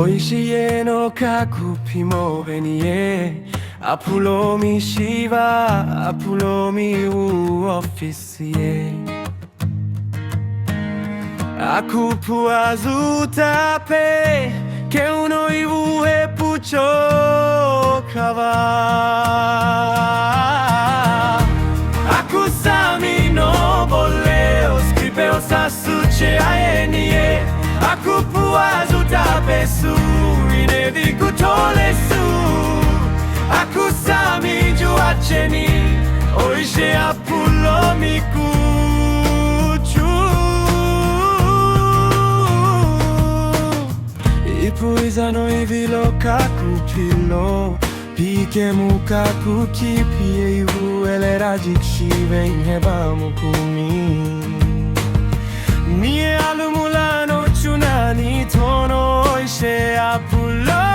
Oishie no kakupi mo benie Apulo mi shiva, apulo mi u officie Akupu azutape Che uno ivu e pucho kava Akusami no boleo Scripeo sasuche aenie Akupu azutape su Inediku tole su Akusami juacheni Oishe apulo miku Ipuizano ivilo kakupilo Pike mukaku kipi ivu elera jikshive inheba mukumi Nie alumulano chunani tono oishe apulo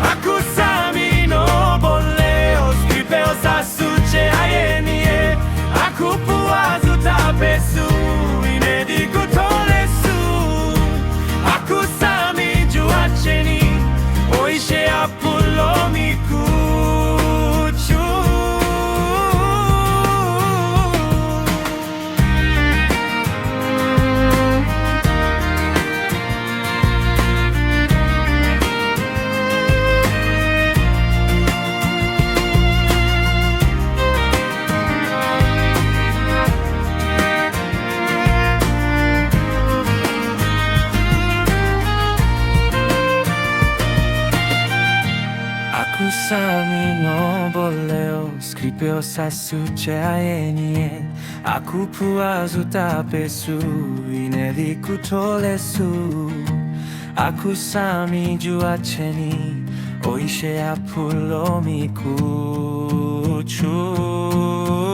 Akusami no boleo Scripeo sasuche aenie Akupu azutape su Inediku tole su Akusami juacheni Oishe apulo miku Akusami no boleo Scripeo sasuche aenie Akupu azutape su Inediku tole su Akusami juacheni Oishe apulo miku chu